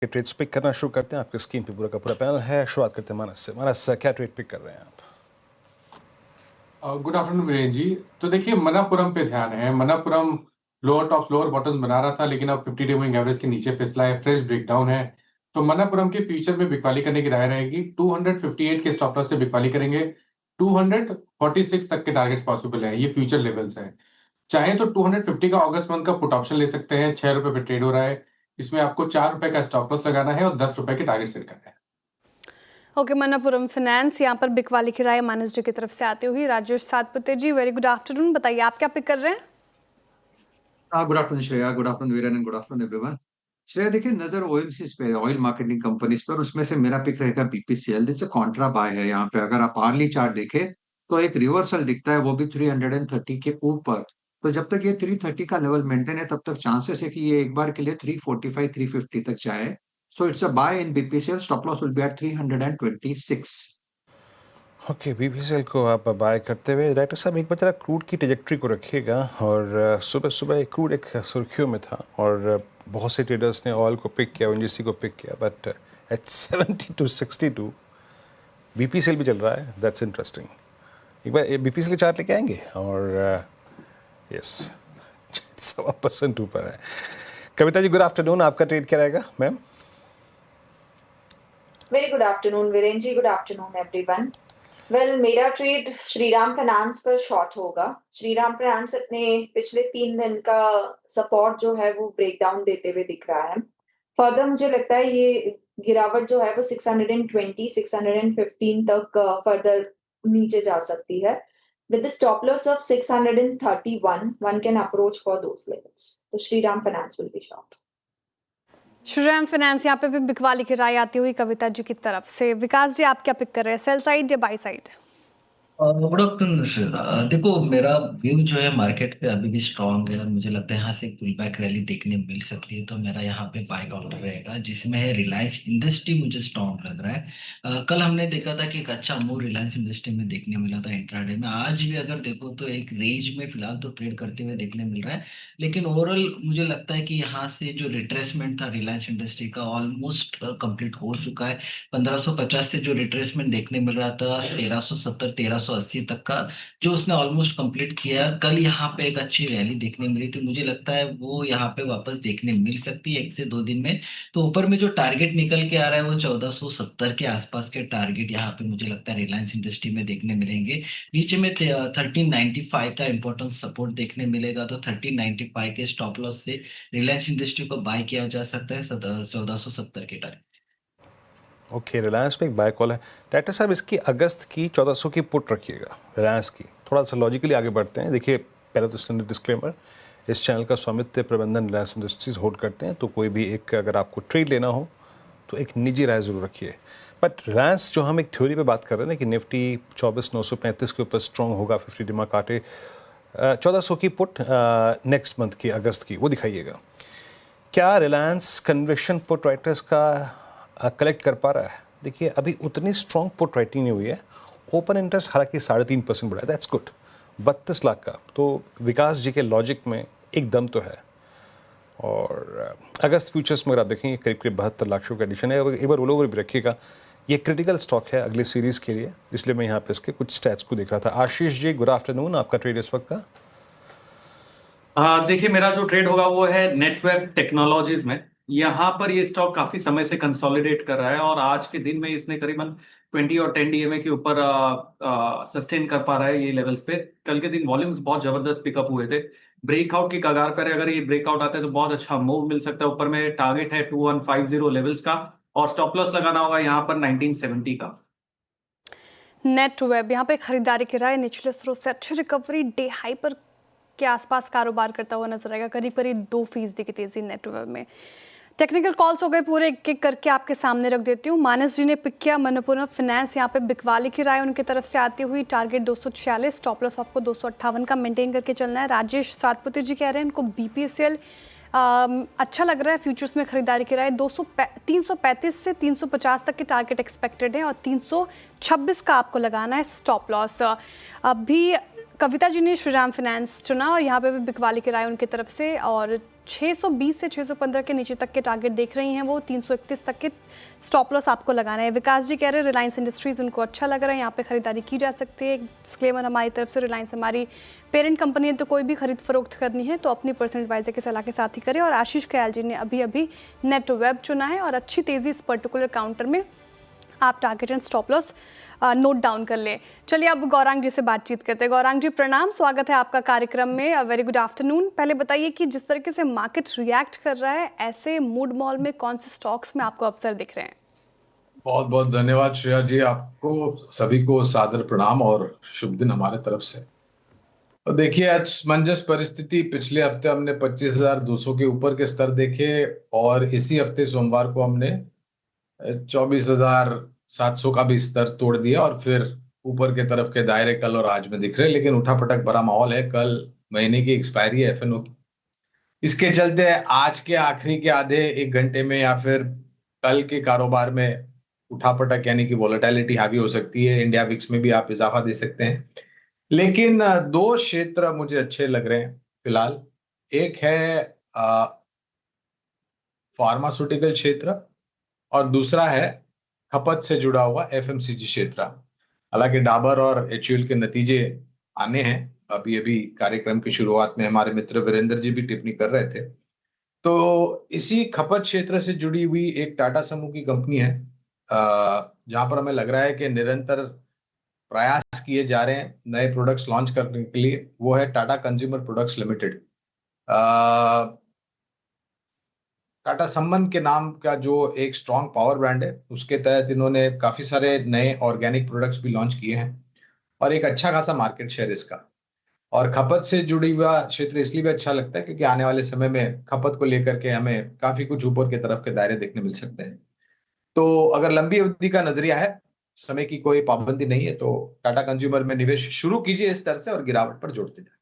के trades pick करना शुरू करते हैं। आपकी स्क्रीन पे पूरा का पूरा पैनल है। शुरुआत करते हैं मानस से। मानस, क्या ट्रेड पिक कर रहे हैं आप? गुड आफ्टरनून वीरेन जी। तो देखिए, मनापुरम पे ध्यान है। Manappuram lower top lower bottom बना रहा था, लेकिन अब 50 डे मूविंग एवरेज के नीचे फिसला है। फ्रेश ब्रेकडाउन है। तो मनापुरम के फ्यूचर में बिकवाली करने की राय रहेगी। 258 के स्टॉप लॉस से बिकवाली करेंगे। 246 तक के टारगेट्स पॉसिबल है। ये फ्यूचर लेवल्स हैं। चाहे तो 250 का अगस्त मंथ का पुट ऑप्शन ले सकते हैं। 6 रुपए पे ट्रेड हो रहा है। इसमें आपको 4 रुपए का स्टॉप लॉस लगाना है और 10 रुपए के टारगेट सेट करना है। ओके, मनापुरम फाइनेंस यहाँ पर बिकवाली की राय मानस जी की तरफ से आती हुई। राजेश सातपुते जी, वेरी गुड आफ्टरनून। बताइए आप क्या पिक कर रहे हैं? Good afternoon Shreya, good afternoon Viren and good afternoon everyone. Shreya देखिए, नजर ओएमसीज पे है, ऑयल मार्केटिंग कंपनीज पर। उसमें से मेरा पिक रहेगा बीपीसीएल। जैसे कॉन्ट्रा बाय है यहाँ पे। अगर आप आर्ली चार्ट देखें तो एक रिवर्सल दिखता है, वो भी 330 के ऊपर। तो जब तक ये 330 का लेवल मेंटेन है तब तक चांसेस है कि ये एक बार के लिए 345 350 तक जाए। So it's a buy in BPCL. Stop loss will be at 326। Okay, BPCL को आप बाय करते हुए डायरेक्टर साहब एक बार जरा क्रूड की ट्रेजेक्ट्री को रखिएगा। और सुबह सुबह क्रूड एक सुर्खियों में था और बहुत से ट्रेडर्स ने ऑयल को पिक किया, ओएनजीसी को पिक किया, बट एट 70 to 62 बीपीसीएल भी चल रहा है। That's interesting. एक बार बीपीसीएल चार्ट लेके आएंगे और यस 1.25% ऊपर है। Kavita ji, good afternoon. आपका ट्रेड क्या रहेगा ma'am? Very good afternoon Viren ji, good afternoon everyone. Well, मेरा ट्रेड श्रीराम फाइनेंस पर शॉर्ट होगा। श्रीराम फाइनेंस अपने पिछले 3 दिन का सपोर्ट जो है वो ब्रेकडाउन देते हुए दिख रहा है। फर्दर मुझे लगता है ये गिरावट जो है वो 620 615 तक फर्दर नीचे जा सकती है। With the stop loss of 631, one can approach for those levels. So Shriram Finance will be short. Shriram finance यहाँ पे भी बिकवाली की राय आती हुई कविता जी की तरफ से। विकास जी, आप क्या पिक कर रहे हैं, सेल साइड या by side? Good afternoon Shreya. देखो, मेरा व्यू जो है मार्केट पे अभी भी स्ट्रांग है और मुझे लगता है यहाँ से एक पुल बैक रैली देखने मिल सकती है। तो मेरा यहाँ पे बाय काउंटर रहेगा, जिसमें है रिलायंस इंडस्ट्री। मुझे स्ट्रांग लग रहा है। कल हमने देखा था कि एक अच्छा मूव रिलायंस इंडस्ट्री में देखने मिला था इंट्राडे में। आज भी अगर देखो तो एक रेंज में फिलहाल तो ट्रेड करते हुए देखने मिल रहा है, लेकिन ओवरऑल मुझे लगता है कि यहाँ से जो रिट्रेसमेंट था रिलायंस इंडस्ट्री का ऑलमोस्ट कंप्लीट हो चुका है। 1550 से जो रिट्रेसमेंट देखने मिल रहा था 1370 1380 तक का, जो उसने ऑलमोस्ट कंप्लीट किया। कल यहाँ पे एक अच्छी रैली देखने मिली थी, मुझे लगता है वो यहाँ पे वापस देखने मिल सकती है 1 से 2 दिन में। तो ऊपर में जो टारगेट निकल के आ रहा है वो 1470 के आसपास के टारगेट यहाँ पे मुझे लगता है रिलायंस इंडस्ट्री में देखने मिलेंगे। नीचे में 1395 का इंपॉर्टेंट सपोर्ट देखने मिलेगा। तो 1395 के स्टॉप लॉस से रिलायंस इंडस्ट्री को बाय किया जा सकता है 1470 के टारगेट। ओके, रिलायंस पे एक बाय कॉल है। डायरेक्टर साहब, इसकी अगस्त की 1400 की पुट रखिएगा रिलायंस की। थोड़ा सा लॉजिकली आगे बढ़ते हैं। देखिए, पहले तो स्टैंडर्ड डिस्क्लेमर, इस चैनल का स्वामित्व प्रबंधन रिलायंस इंडस्ट्रीज होल्ड करते हैं। तो कोई भी एक अगर आपको ट्रेड लेना हो तो एक निजी राय ज़रूर रखिए। बट रिलायंस जो हम एक थ्योरी पे बात कर रहे हैं ना कि निफ्टी 24,935 के ऊपर स्ट्रॉन्ग होगा, 50 डिमा काटे, 1400 की पुट नेक्स्ट मंथ की अगस्त की वो दिखाइएगा। क्या रिलायंस कन्विक्शन पुट राइटर्स का कलेक्ट कर पा रहा है? देखिए, अभी उतनी स्ट्रॉन्ग पुट राइटिंग नहीं हुई है। ओपन इंटरेस्ट हालांकि 3.5% बढ़ा है, दैट्स गुड। 32 लाख का तो विकास जी के लॉजिक में एक दम तो है। और अगस्त फ्यूचर्स में अगर आप देखेंगे करीब करीब 72 लाख का एडिशन है। एक बार रोल ओवर भी रखिएगा, ये क्रिटिकल स्टॉक है अगली सीरीज़ के लिए, इसलिए मैं यहाँ पे इसके कुछ स्टैट्स को देख रहा था। Ashish ji, good afternoon. आपका ट्रेड इस वक्त का? देखिए, मेरा जो ट्रेड होगा वो है नेटवर्क टेक्नोलॉजीज में। यहाँ पर ये स्टॉक काफी समय से कंसोलिडेट कर रहा है और आज के दिन में इसने करीबन 20 और 10 डीएमए के ऊपर सस्टेन कर पा रहा है ये लेवल्स पे। कल के दिन वॉल्यूम्स बहुत जबरदस्त पिकअप हुए थे। ब्रेकआउट की कगार पर है। अगर ये ब्रेकआउट आता है तो बहुत अच्छा मूव मिल सकता है। ऊपर में टारगेट है 2150 लेवल्स का और स्टॉप लॉस लगाना होगा यहाँ पर 1970 का। नेट वेब यहाँ पे खरीदारी की राय, निचले स्रोत से अच्छी रिकवरी, डे हाई पर के आसपास कारोबार करता हुआ नजर आएगा। करीब करीब 2% की तेजी नेटवर्क में। टेक्निकल कॉल्स हो गए पूरे, एक एक करके आपके सामने रख देती हूँ। मानस जी ने पिक किया मनापुरम फाइनेंस। यहाँ पे बिकवाली की राय उनकी तरफ से आती हुई। टारगेट 246, स्टॉप लॉस आपको 258 का मेंटेन करके चलना है। राजेश सातपुते जी कह रहे हैं इनको बीपीसीएल अच्छा लग रहा है, फ्यूचर्स में खरीदारी की राय। 335 से 350 तक के टारगेट एक्सपेक्टेड है और 326 का आपको लगाना है स्टॉप लॉस। अभी कविता जी ने श्रीराम फाइनेंस चुना और यहाँ पे भी बिकवाली की राय उनकी तरफ से। और 620 से 615 के नीचे तक के टारगेट देख रही हैं वो, 331 तक के स्टॉप लॉस आपको लगाना है। विकास जी कह रहे हैं रिलायंस इंडस्ट्रीज उनको अच्छा लग रहा है, यहाँ पे खरीदारी की जा सकती है। डिस्क्लेमर हमारी तरफ से, रिलायंस हमारी पेरेंट कंपनी है, तो कोई भी खरीद फरोख्त करनी है तो अपनी पर्सनल एडवाइजर की सलाह के साथ ही करें। और आशीष कयाल जी ने अभी नेट वेब चुना है और अच्छी तेज़ी इस पर्टिकुलर काउंटर में आप target and stop loss note down कर लें। चलिए अब गौरांग जी से बातचीत करते हैं। गौरांग जी प्रणाम, स्वागत है आपका कार्यक्रम में। Very good afternoon. पहले बताइए कि जिस तरीके से मार्केट रिएक्ट कर रहा है, ऐसे मूड मॉल में कौन से स्टॉक्स में आपको अवसर दिख रहे हैं? बहुत बहुत धन्यवाद श्रेया जी, आपको सभी को सादर प्रणाम और शुभ दिन हमारे तरफ से। तो देखिए, असमंजस परिस्थिति, पिछले हफ्ते हमने 25,200 के ऊपर के स्तर देखे और इसी हफ्ते सोमवार को हमने 24,700 का भी स्तर तोड़ दिया और फिर ऊपर के तरफ के दायरे कल और आज में दिख रहे हैं। लेकिन उठापटक भरा माहौल है। कल महीने की एक्सपायरी है एफएनओ की, इसके चलते आज के आखिरी के आधे एक घंटे में या फिर कल के कारोबार में उठापटक यानी कि वोलेटिलिटी हावी हो सकती है। इंडिया विक्स में भी आप इजाफा दे सकते हैं। लेकिन दो क्षेत्र मुझे अच्छे लग रहे हैं फिलहाल। एक है फार्मास्यूटिकल क्षेत्र और दूसरा है खपत से जुड़ा हुआ एफएमसीजी क्षेत्र। हालांकि डाबर और एचयूएल के नतीजे आने हैं। अभी कार्यक्रम की शुरुआत में हमारे मित्र वीरेंद्र जी भी टिप्पणी कर रहे थे। तो इसी खपत क्षेत्र से जुड़ी हुई एक टाटा समूह की कंपनी है जहां पर हमें लग रहा है कि निरंतर प्रयास किए जा रहे हैं नए प्रोडक्ट्स लॉन्च करने के लिए। वो है Tata consumer products limited. Tata सम्मन के नाम का जो एक स्ट्रॉन्ग पावर ब्रांड है, उसके तहत इन्होंने काफी सारे नए ऑर्गेनिक प्रोडक्ट्स भी लॉन्च किए हैं और एक अच्छा खासा मार्केट शेयर इसका। और खपत से जुड़ी हुआ क्षेत्र इसलिए भी अच्छा लगता है क्योंकि आने वाले समय में खपत को लेकर के हमें काफी कुछ ऊपर की तरफ के दायरे देखने मिल सकते हैं। तो अगर लंबी अवधि का नजरिया है, समय की कोई पाबंदी नहीं है, तो टाटा कंज्यूमर में निवेश शुरू कीजिए इस तरह से और गिरावट पर जोड़ते जाए।